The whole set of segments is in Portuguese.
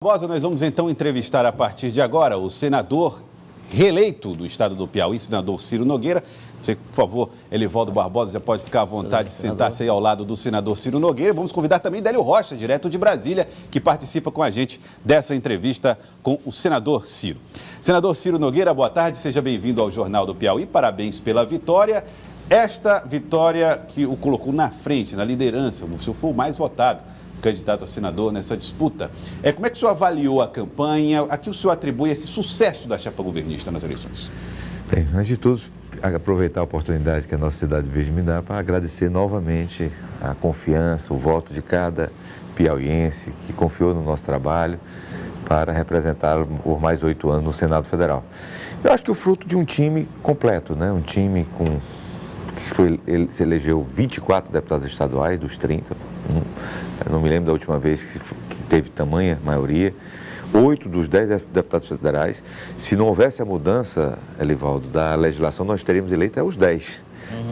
Barbosa, nós vamos então entrevistar a partir de agora o senador reeleito do estado do Piauí, senador Ciro Nogueira. Você, por favor, Elivaldo Barbosa, já pode ficar à vontade de sentar-se aí ao lado do senador Ciro Nogueira. Vamos convidar também Délio Rocha, direto de Brasília, que participa com a gente dessa entrevista com o senador Ciro. Senador Ciro Nogueira, boa tarde, seja bem-vindo ao Jornal do Piauí, parabéns pela vitória. Esta vitória que o colocou na frente, na liderança, o senhor foi o mais votado candidato a senador nessa disputa. Como é que o senhor avaliou a campanha? A que o senhor atribui esse sucesso da chapa governista nas eleições? Bem, antes de tudo, aproveitar a oportunidade que a nossa cidade de Verde me dá para agradecer novamente a confiança, o voto de cada piauiense que confiou no nosso trabalho para representar por mais 8 anos no Senado Federal. Eu acho que o fruto de um time completo, né? Um time ele se elegeu 24 deputados estaduais dos 30, eu não me lembro da última vez que teve tamanha maioria, 8 dos 10 deputados federais. Se não houvesse a mudança, Elivaldo, da legislação, nós teríamos eleito os 10.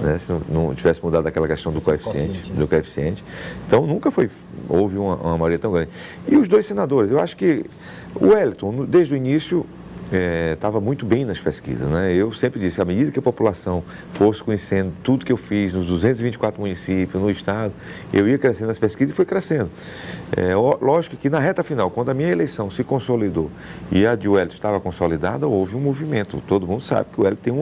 Né? Se não tivesse mudado aquela questão do coeficiente. Então, nunca houve uma maioria tão grande. E os 2 senadores, eu acho que o Wellington, desde o início, estava muito bem nas pesquisas, né? Eu sempre disse, à medida que a população fosse conhecendo tudo que eu fiz nos 224 municípios, no estado, eu ia crescendo nas pesquisas e foi crescendo. Lógico que na reta final, quando a minha eleição se consolidou e a de Wellington estava consolidada, houve um movimento. Todo mundo sabe que o Wellington tem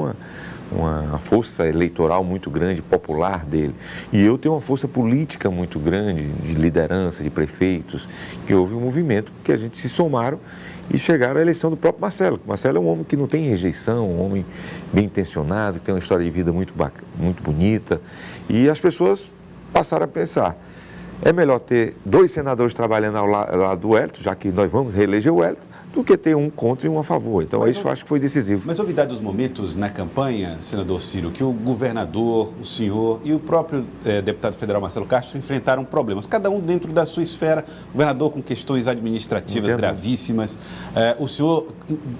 uma força eleitoral muito grande, popular dele. E eu tenho uma força política muito grande, de liderança, de prefeitos, que houve um movimento que a gente se somaram e chegaram à eleição do próprio Marcelo. Marcelo é um homem que não tem rejeição, um homem bem intencionado, que tem uma história de vida muito bonita. E as pessoas passaram a pensar, é melhor ter 2 senadores trabalhando ao lado do Wellington, já que nós vamos reeleger o Wellington, do que ter um contra e um a favor. Então, isso eu acho que foi decisivo. Mas houve dados momentos na campanha, senador Ciro, que o governador, o senhor e o próprio deputado federal Marcelo Castro enfrentaram problemas, cada um dentro da sua esfera, o governador com questões administrativas gravíssimas, o senhor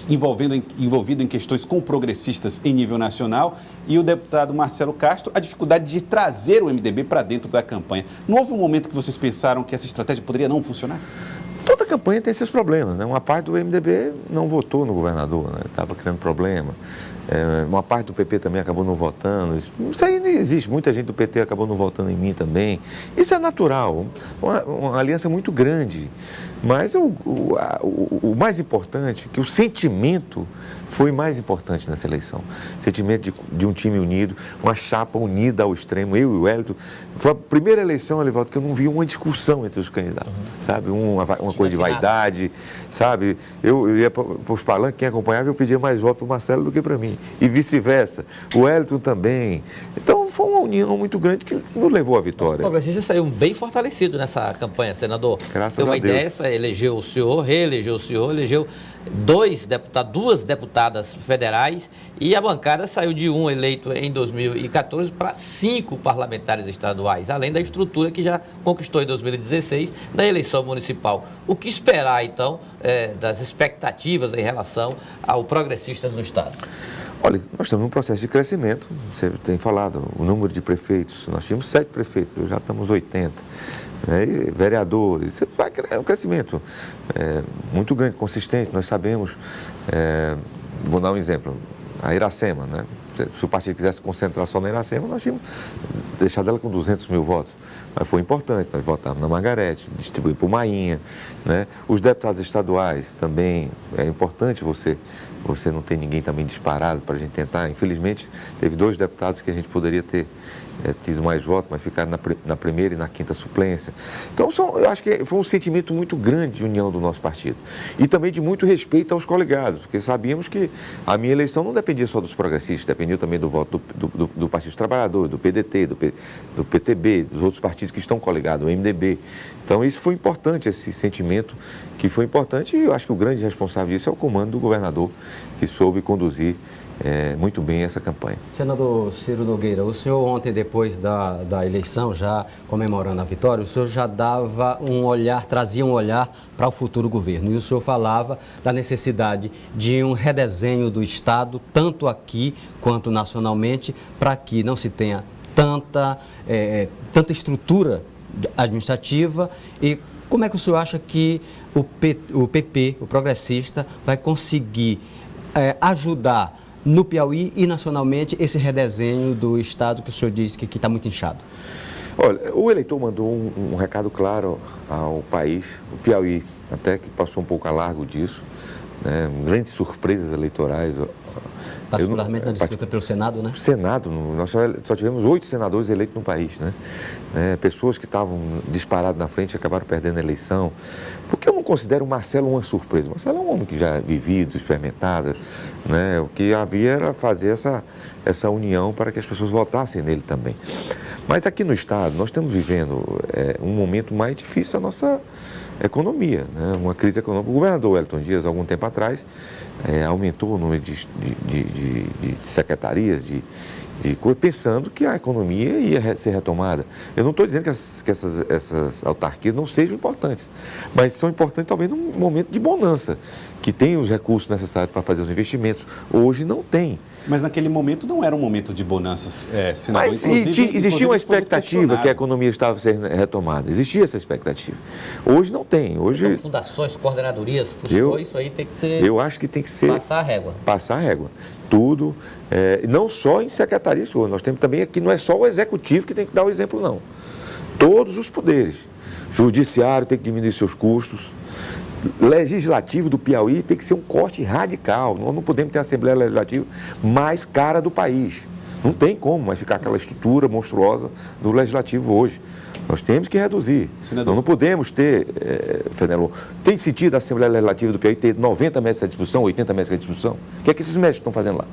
envolvido em questões com progressistas em nível nacional e o deputado Marcelo Castro, a dificuldade de trazer o MDB para dentro da campanha. Não houve um momento que vocês pensaram que essa estratégia poderia não funcionar? Toda campanha tem seus problemas, né? Uma parte do MDB não votou no governador, né? Estava criando problema. Uma parte do PP também acabou não votando. Isso aí não existe. Muita gente do PT acabou não votando em mim também. Isso é natural. Uma aliança muito grande. Mas o mais importante, que o sentimento foi mais importante nessa eleição. Sentimento de um time unido, uma chapa unida ao extremo. Eu e o Wellington. Foi a primeira eleição, Elivaldo, que eu não vi uma discussão entre os candidatos. Sabe? Uma coisa de vaidade. Sabe? Eu ia para os palanques, quem acompanhava, eu pedia mais voto para o Marcelo do que para mim. E vice-versa. O Wellington também. Então, foi uma união muito grande que nos levou à vitória. O progressista saiu bem fortalecido nessa campanha, senador. Graças a Deus. Tem uma ideia, elegeu o senhor, reelegeu o senhor, elegeu 2 deputadas federais e a bancada saiu de 1 eleito em 2014 para 5 parlamentares estaduais, além da estrutura que já conquistou em 2016 na eleição municipal. O que esperar, então, das expectativas em relação ao progressistas no estado? Olha, nós estamos num processo de crescimento, você tem falado, o número de prefeitos, nós tínhamos 7 prefeitos, já estamos 80, né? E vereadores, é um crescimento muito grande, consistente, nós sabemos, vou dar um exemplo, a Iracema, né? Se o partido quisesse concentrar só na Iracema, nós tínhamos deixado ela com 200 mil votos. Mas foi importante, nós votamos na Margarete, distribuímos para o Mainha, né? Os deputados estaduais também, é importante você não ter ninguém também disparado para a gente tentar. Infelizmente, teve 2 deputados que a gente poderia ter tido mais votos, mas ficaram na primeira e na 5ª suplência. Então, eu acho que foi um sentimento muito grande de união do nosso partido. E também de muito respeito aos coligados, porque sabíamos que a minha eleição não dependia só dos progressistas, dependia também do voto do Partido dos Trabalhadores, do PDT, do PTB, dos outros partidos que estão coligados, o MDB. Então, isso foi importante, esse sentimento que foi importante, e eu acho que o grande responsável disso é o comando do governador, que soube conduzir muito bem essa campanha. Senador Ciro Nogueira, o senhor ontem, depois da eleição, já comemorando a vitória, o senhor já dava um olhar, trazia um olhar para o futuro governo. E o senhor falava da necessidade de um redesenho do Estado, tanto aqui quanto nacionalmente, para que não se tenha tanta estrutura administrativa e Como é que o senhor acha que o PP, o progressista, vai conseguir ajudar no Piauí e nacionalmente esse redesenho do Estado que o senhor disse que está muito inchado? Olha, o eleitor mandou um recado claro ao país, o Piauí até que passou um pouco a largo disso, né? Grandes surpresas eleitorais. Particularmente na disputa pelo Senado, né? Senado, nós só tivemos 8 senadores eleitos no país, né? Pessoas que estavam disparadas na frente acabaram perdendo a eleição. Porque eu não considero o Marcelo uma surpresa. O Marcelo é um homem que já é vivido, experimentado, né? O que havia era fazer essa união para que as pessoas votassem nele também. Mas aqui no Estado, nós estamos vivendo um momento mais difícil da nossa economia, né? Uma crise econômica. O governador Wellington Dias, algum tempo atrás, aumentou o número de secretarias, pensando que a economia ia ser retomada. Eu não estou dizendo que essas autarquias não sejam importantes, mas são importantes talvez num momento de bonança, que tem os recursos necessários para fazer os investimentos. Hoje não tem. Mas naquele momento não era um momento de bonanças, senador. Mas existia uma expectativa que a economia estava sendo retomada. Existia essa expectativa. Hoje não tem. Hoje, então, fundações, coordenadorias, puxou, isso aí tem que ser... Eu acho que tem que ser... Passar a régua. Passar a régua. Tudo. Não só em secretarias. Nós temos também aqui, não é só o executivo que tem que dar o exemplo, não. Todos os poderes. Judiciário tem que diminuir seus custos. Legislativo do Piauí tem que ser um corte radical. Nós não podemos ter a Assembleia Legislativa mais cara do país. Não tem como mais ficar aquela estrutura monstruosa do Legislativo hoje. Nós temos que reduzir. Senador. Nós não podemos ter, Fenelon, tem sentido a Assembleia Legislativa do Piauí ter 90 metros de distribuição, 80 metros de distribuição? O que é que esses médicos estão fazendo lá?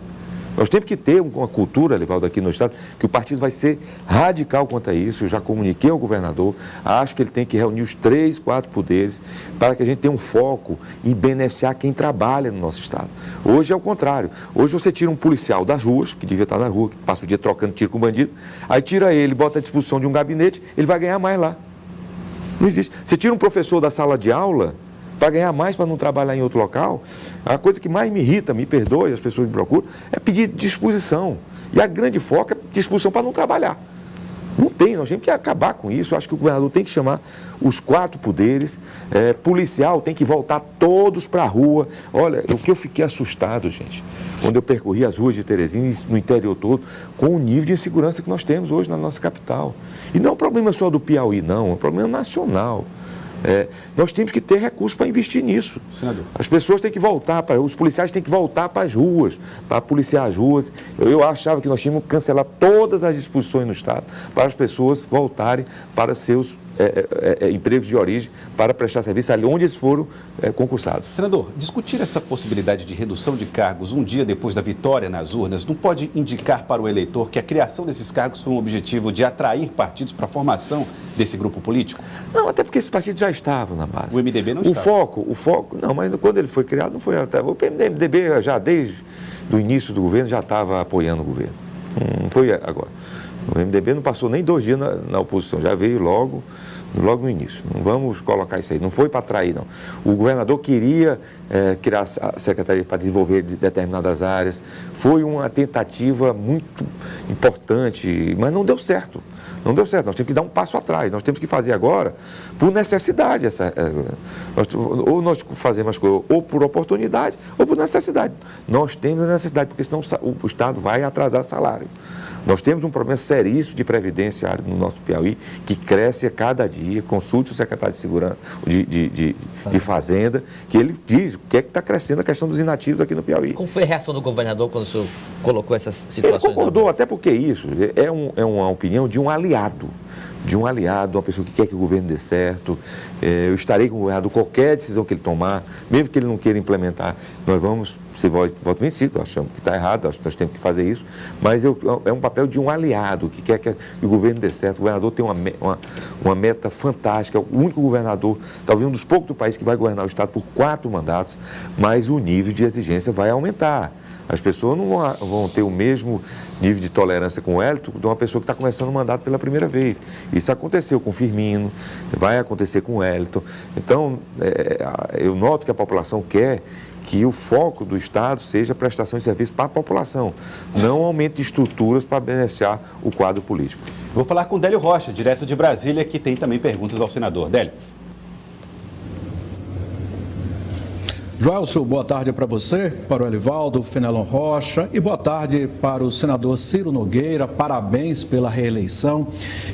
Nós temos que ter uma cultura, Livaldo, aqui no Estado, que o partido vai ser radical quanto a isso. Eu já comuniquei ao governador, acho que ele tem que reunir os 3, 4 poderes para que a gente tenha um foco em beneficiar quem trabalha no nosso Estado. Hoje é o contrário. Hoje você tira um policial das ruas, que devia estar na rua, que passa o dia trocando tiro com bandido, aí tira ele, bota à disposição de um gabinete, ele vai ganhar mais lá. Não existe. Você tira um professor da sala de aula para ganhar mais, para não trabalhar em outro local. A coisa que mais me irrita, me perdoe, as pessoas me procuram, é pedir disposição. E a grande foco é disposição para não trabalhar. Não tem, nós temos que acabar com isso. Eu acho que o governador tem que chamar os 4 poderes, policial tem que voltar todos para a rua. Olha, o que eu fiquei assustado, gente, quando eu percorri as ruas de Teresina, no interior todo, com o nível de insegurança que nós temos hoje na nossa capital. E não é um problema só do Piauí, não, é um problema nacional. Nós temos que ter recursos para investir nisso. Senador. As pessoas têm que voltar, os policiais têm que voltar para as ruas, para policiar as ruas. Eu achava que nós tínhamos que cancelar todas as disposições no Estado para as pessoas voltarem para seus empregos de origem, para prestar serviço ali onde eles foram concursados. Senador, discutir essa possibilidade de redução de cargos um dia depois da vitória nas urnas não pode indicar para o eleitor que a criação desses cargos foi um objetivo de atrair partidos para a formação desse grupo político? Não, até porque esses partidos já estavam na base. O MDB não estava. O foco, não, mas quando ele foi criado não foi até. O MDB já desde o início do governo já estava apoiando o governo. Não foi agora. O MDB não passou nem 2 dias na oposição, já veio logo no início. Não vamos colocar isso aí, não foi para atrair, não. O governador queria criar a secretaria para desenvolver determinadas áreas. Foi uma tentativa muito importante, mas não deu certo. Não deu certo, nós temos que dar um passo atrás, nós temos que fazer agora por necessidade. Ou nós fazemos as coisas ou por oportunidade ou por necessidade. Nós temos a necessidade, porque senão o Estado vai atrasar salário. Nós temos um problema seríssimo de previdência no nosso Piauí, que cresce a cada dia. Consulte o secretário de Segurança, de Fazenda, que ele diz o que é que está crescendo a questão dos inativos aqui no Piauí. Como foi a reação do governador quando o senhor colocou essas situações? Ele concordou, até porque isso é uma opinião de um aliado, uma pessoa que quer que o governo dê certo. Eu estarei com o governador, qualquer decisão que ele tomar, mesmo que ele não queira implementar, nós vamos ser voto vencido, achamos que está errado, nós temos que fazer isso, mas é um papel de um aliado que quer que o governo dê certo. O governador tem uma meta fantástica, é o único governador, talvez um dos poucos do país que vai governar o Estado por 4 mandatos, mas o nível de exigência vai aumentar. As pessoas não vão ter o mesmo nível de tolerância com o Hélito de uma pessoa que está começando o mandato pela primeira vez. Isso aconteceu com o Firmino, vai acontecer com o Hélito. Então, eu noto que a população quer que o foco do Estado seja prestação de serviço para a população, não aumento de estruturas para beneficiar o quadro político. Vou falar com Délio Rocha, direto de Brasília, que tem também perguntas ao senador. Délio. Joelson, boa tarde para você, para o Elivaldo, Fenelon Rocha e boa tarde para o senador Ciro Nogueira. Parabéns pela reeleição.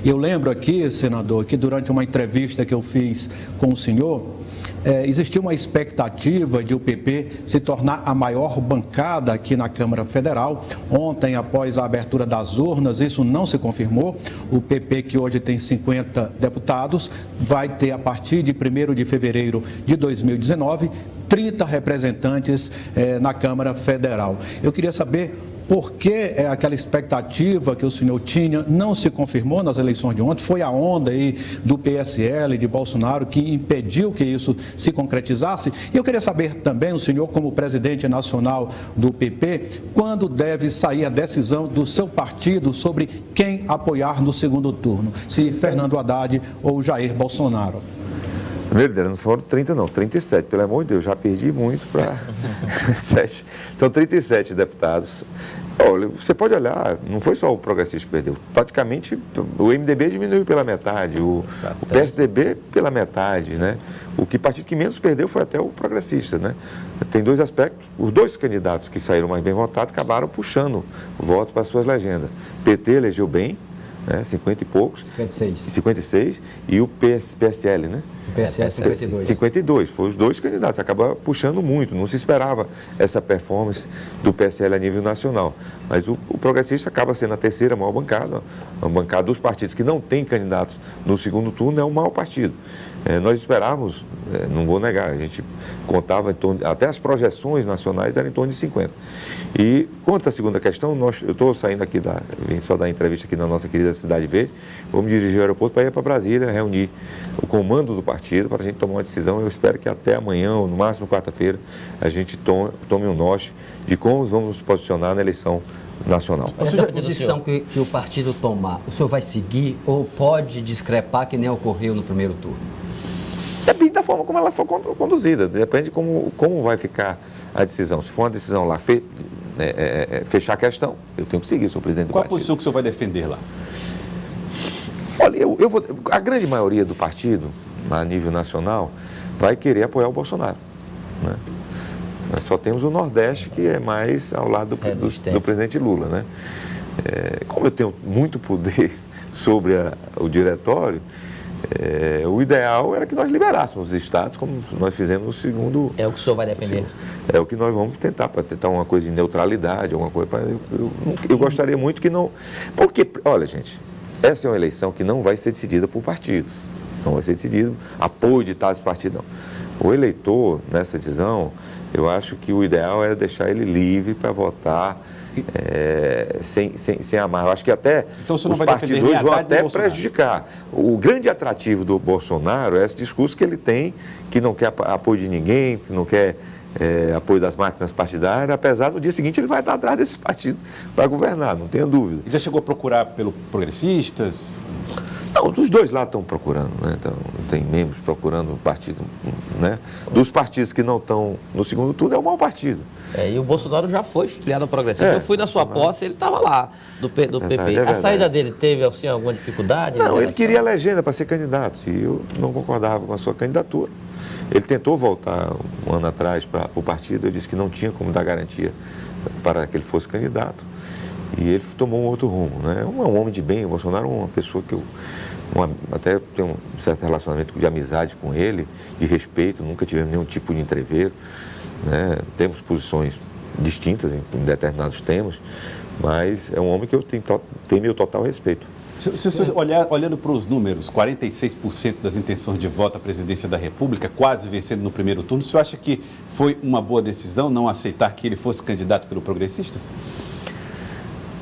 Eu lembro aqui, senador, que durante uma entrevista que eu fiz com o senhor, existia uma expectativa de o PP se tornar a maior bancada aqui na Câmara Federal. Ontem, após a abertura das urnas, isso não se confirmou. O PP, que hoje tem 50 deputados, vai ter, a partir de 1º de fevereiro de 2019, 30 representantes na Câmara Federal. Eu queria saber por que aquela expectativa que o senhor tinha não se confirmou nas eleições de ontem. Foi a onda aí do PSL, de Bolsonaro, que impediu que isso se concretizasse. E eu queria saber também, o senhor, como presidente nacional do PP, quando deve sair a decisão do seu partido sobre quem apoiar no segundo turno, se Fernando Haddad ou Jair Bolsonaro. Primeiro, não foram 30 não, 37, pelo amor de Deus, já perdi muito para 7. São 37 deputados. Olha, você pode olhar, não foi só o progressista que perdeu, praticamente o MDB diminuiu pela metade, o PSDB pela metade, né? O partido que menos perdeu foi até o progressista, né? Tem dois aspectos, os dois candidatos que saíram mais bem votados acabaram puxando voto para suas legendas. PT elegeu bem, né? 50 e poucos. 56. E o PSL, né? PSL 52. 52, foram os dois candidatos, acaba puxando muito, não se esperava essa performance do PSL a nível nacional. Mas o progressista acaba sendo a terceira maior bancada, a bancada dos partidos que não tem candidatos no segundo turno, é o maior partido. Nós esperávamos, não vou negar, a gente contava em torno, até as projeções nacionais eram em torno de 50. E quanto à segunda questão, eu estou saindo aqui, vim só dar entrevista aqui na nossa querida Cidade Verde, vamos dirigir ao aeroporto para ir para Brasília, reunir o comando do partido para a gente tomar uma decisão. Eu espero que até amanhã, ou no máximo quarta-feira, a gente tome um norte de como vamos nos posicionar na eleição nacional. Essa posição que o partido tomar, o senhor vai seguir ou pode discrepar que nem ocorreu no primeiro turno? Depende da forma como ela for conduzida, depende de como vai ficar a decisão. Se for uma decisão lá, fechar a questão, eu tenho que seguir, sou presidente do partido. Qual a posição que o senhor vai defender lá? Olha, a grande maioria do partido, a nível nacional, vai querer apoiar o Bolsonaro, né? Nós só temos o Nordeste, que é mais ao lado do presidente Lula, né? Como eu tenho muito poder sobre o diretório, o ideal era que nós liberássemos os estados, como nós fizemos no segundo... É o que o senhor vai defender? É o que nós vamos tentar, para tentar uma coisa de neutralidade, alguma coisa. Eu gostaria muito que não... Porque, olha, gente, essa é uma eleição que não vai ser decidida por partidos. Não vai ser decidido apoio de tais partidos, não. O eleitor, nessa decisão, eu acho que o ideal é deixar ele livre para votar sem amar. Eu acho que até então, os partidos hoje vão até prejudicar. O grande atrativo do Bolsonaro é esse discurso que ele tem, que não quer apoio de ninguém, que não quer apoio das máquinas partidárias, apesar do dia seguinte ele vai estar atrás desses partidos para governar, não tenha dúvida. E já chegou a procurar pelo progressistas? Não, dos dois lados estão procurando, né? Então, tem membros procurando o partido, né? Dos partidos que não estão no segundo turno, é o maior partido. E o Bolsonaro já foi filiado ao progressista. Eu fui na sua posse, ele estava lá, do PP. A saída dele teve, assim, alguma dificuldade? Não, ele queria a legenda para ser candidato e eu não concordava com a sua candidatura. Ele tentou voltar um ano atrás para o partido, eu disse que não tinha como dar garantia para que ele fosse candidato. E ele tomou um outro rumo, né? É um homem de bem, o Bolsonaro é uma pessoa que eu até tenho um certo relacionamento de amizade com ele, de respeito, nunca tivemos nenhum tipo de entreveiro, né? Temos posições distintas em determinados temas, mas é um homem que eu tenho meu total respeito. Se o senhor olhando para os números, 46% das intenções de voto à presidência da República, quase vencendo no primeiro turno, o senhor acha que foi uma boa decisão não aceitar que ele fosse candidato pelo Progressistas?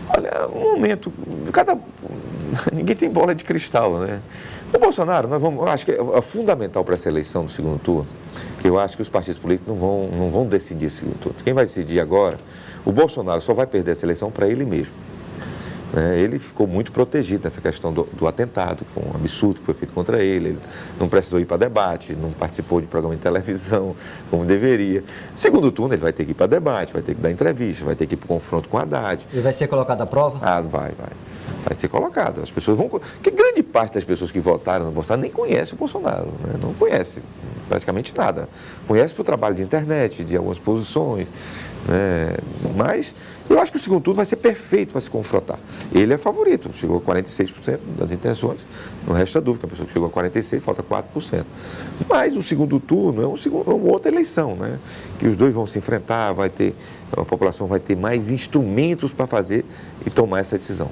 Olha, um momento, ninguém tem bola de cristal, né? O Bolsonaro, eu acho que é fundamental para essa eleição do segundo turno, que eu acho que os partidos políticos não vão decidir esse segundo turno. Quem vai decidir agora, o Bolsonaro só vai perder essa eleição para ele mesmo. Ele ficou muito protegido nessa questão do atentado, que foi um absurdo que foi feito contra ele. Ele não precisou ir para debate, não participou de programa de televisão, como deveria. No segundo turno, ele vai ter que ir para debate, vai ter que dar entrevista, vai ter que ir para o confronto com o Haddad. Ele vai ser colocado à prova? Vai. vai ser colocado. As pessoas vão... Porque grande parte das pessoas que votaram no Bolsonaro nem conhece o Bolsonaro, né? Não conhece praticamente nada. Conhece pelo trabalho de internet, de algumas posições, né? Mas eu acho que o segundo turno vai ser perfeito para se confrontar. Ele é favorito, chegou a 46% das intenções, não resta dúvida, a pessoa que chegou a 46%, falta 4%. Mas o segundo turno é uma outra eleição, né? Que os dois vão se enfrentar, a população vai ter mais instrumentos para fazer e tomar essa decisão.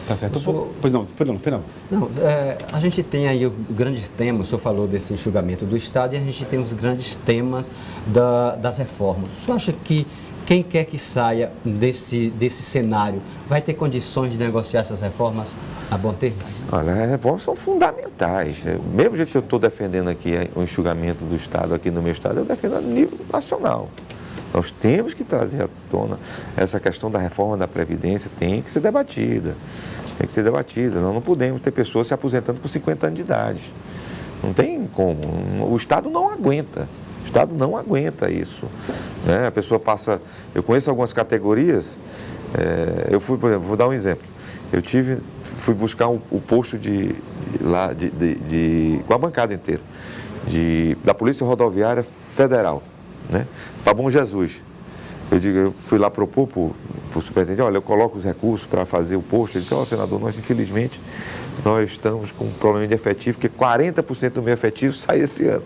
Tá certo. Pois não, Fernando. Não, a gente tem aí grandes temas, o senhor falou desse enxugamento do Estado e a gente tem os grandes temas das reformas. O senhor acha que quem quer que saia desse cenário vai ter condições de negociar essas reformas a bom termo? Olha, as reformas são fundamentais. Mesmo jeito que eu estou defendendo aqui o enxugamento do Estado aqui no meu Estado, eu defendo a nível nacional. Nós temos que trazer à tona essa questão da reforma da Previdência, tem que ser debatida. Tem que ser debatida. Nós não podemos ter pessoas se aposentando com 50 anos de idade. Não tem como. O Estado não aguenta. O Estado não aguenta isso. Né? A pessoa passa... Eu conheço algumas categorias. Eu fui, por exemplo, vou dar um exemplo. Fui buscar o posto com a bancada inteira, da Polícia Rodoviária Federal, né? Para Bom Jesus. Eu fui lá propor para o superintendente, olha, eu coloco os recursos para fazer o posto. Ele disse, senador, nós infelizmente nós estamos com um problema de efetivo, porque 40% do meu efetivo sai esse ano.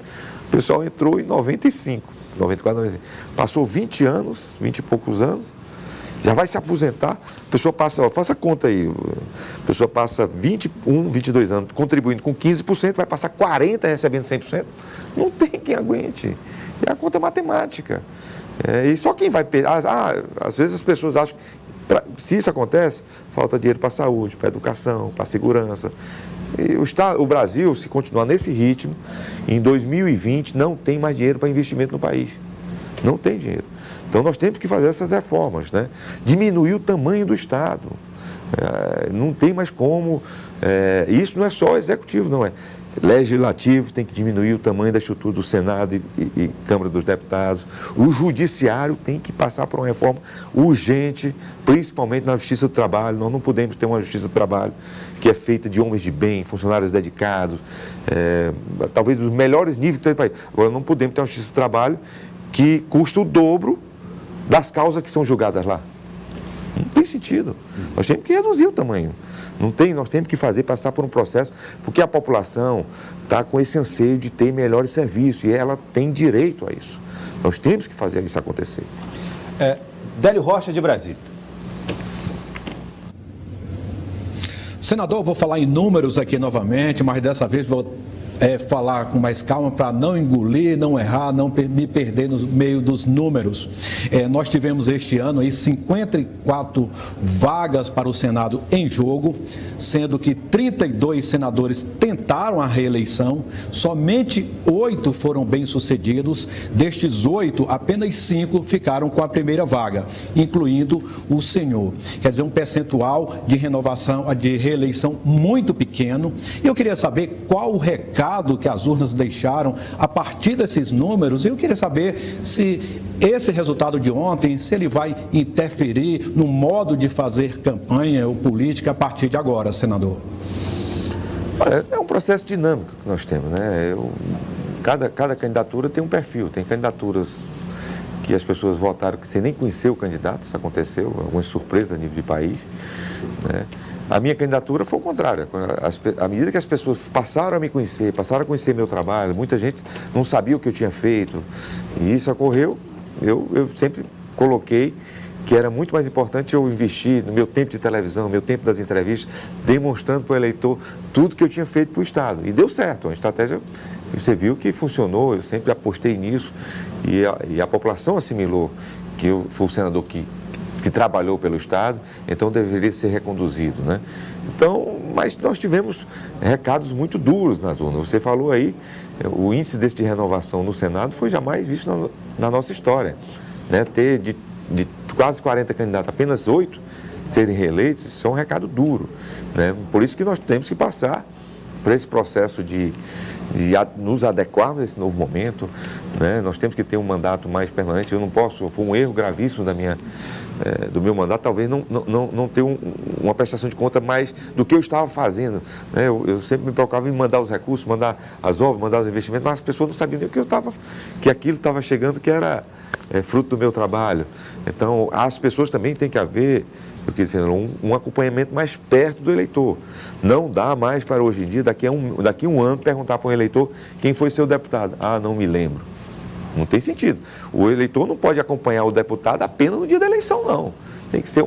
O pessoal entrou em 94, 95. Passou 20 anos, 20 e poucos anos, já vai se aposentar, a pessoa passa, faça a conta aí, a pessoa passa 21, 22 anos contribuindo com 15%, vai passar 40% recebendo 100%. Não tem quem aguente. E a conta é matemática. E só quem vai... às vezes as pessoas acham que, se isso acontece, falta dinheiro para a saúde, para a educação, para a segurança. E o Brasil, se continuar nesse ritmo, em 2020 não tem mais dinheiro para investimento no país. Não tem dinheiro. Então nós temos que fazer essas reformas, né? Diminuir o tamanho do Estado. Não tem mais como... isso não é só executivo, não é. Legislativo tem que diminuir o tamanho da estrutura do Senado e Câmara dos Deputados. O Judiciário tem que passar por uma reforma urgente, principalmente na Justiça do Trabalho. Nós não podemos ter uma Justiça do Trabalho que é feita de homens de bem, funcionários dedicados, talvez dos melhores níveis que tem no país. Agora, não podemos ter uma Justiça do Trabalho que custa o dobro das causas que são julgadas lá. Não tem sentido. Nós temos que reduzir o tamanho. Nós temos que passar por um processo, porque a população está com esse anseio de ter melhores serviços e ela tem direito a isso. Nós temos que fazer isso acontecer. Délio Rocha, de Brasília. Senador, vou falar em números aqui novamente, mas dessa vez vou falar com mais calma para não engolir, não errar, não me perder no meio dos números. Nós tivemos este ano aí 54 vagas para o Senado em jogo, sendo que 32 senadores tentaram a reeleição, somente 8 foram bem-sucedidos. Destes 8, apenas 5 ficaram com a primeira vaga, incluindo o senhor. Quer dizer, um percentual de renovação, de reeleição muito pequeno. Eu queria saber qual o recado que as urnas deixaram a partir desses números. Eu queria saber se esse resultado de ontem, se ele vai interferir no modo de fazer campanha ou política a partir de agora, senador. Olha, é um processo dinâmico que nós temos, né? Cada candidatura tem um perfil, tem candidaturas que as pessoas votaram que sem nem conhecer o candidato, isso aconteceu, algumas surpresas a nível de país, né? A minha candidatura foi o contrário. À medida que as pessoas passaram a me conhecer, passaram a conhecer meu trabalho, muita gente não sabia o que eu tinha feito, e isso ocorreu, eu sempre coloquei que era muito mais importante eu investir no meu tempo de televisão, no meu tempo das entrevistas, demonstrando para o eleitor tudo que eu tinha feito para o Estado. E deu certo, uma estratégia, você viu que funcionou, eu sempre apostei nisso, e a população assimilou que eu fui o senador que trabalhou pelo Estado, então deveria ser reconduzido, né? Então, mas nós tivemos recados muito duros nas urnas. Você falou aí, o índice desse de renovação no Senado foi jamais visto na nossa história, né? Ter de quase 40 candidatos, apenas 8 serem reeleitos, isso é um recado duro, né? Por isso que nós temos que passar para esse processo de nos adequarmos a esse novo momento, né? Nós temos que ter um mandato mais permanente. Eu não posso, foi um erro gravíssimo do meu mandato, talvez não ter uma prestação de conta mais do que eu estava fazendo, né? Eu sempre me preocupava em mandar os recursos, mandar as obras, mandar os investimentos, mas as pessoas não sabiam nem que aquilo estava chegando, que era fruto do meu trabalho. Então, as pessoas também têm que haver, um acompanhamento mais perto do eleitor. Não dá mais para hoje em dia, daqui a um ano, perguntar para um eleitor quem foi seu deputado. Ah, não me lembro. Não tem sentido. O eleitor não pode acompanhar o deputado apenas no dia da eleição, não. Tem que ser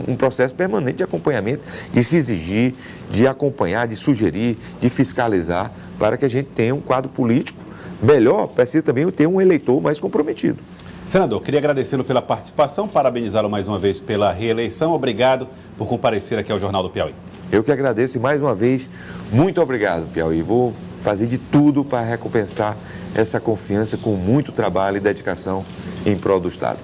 um processo permanente de acompanhamento, de se exigir, de acompanhar, de sugerir, de fiscalizar, para que a gente tenha um quadro político melhor. Precisa também ter um eleitor mais comprometido. Senador, queria agradecê-lo pela participação, parabenizá-lo mais uma vez pela reeleição. Obrigado por comparecer aqui ao Jornal do Piauí. Eu que agradeço e mais uma vez, muito obrigado, Piauí. Vou fazer de tudo para recompensar essa confiança com muito trabalho e dedicação em prol do Estado.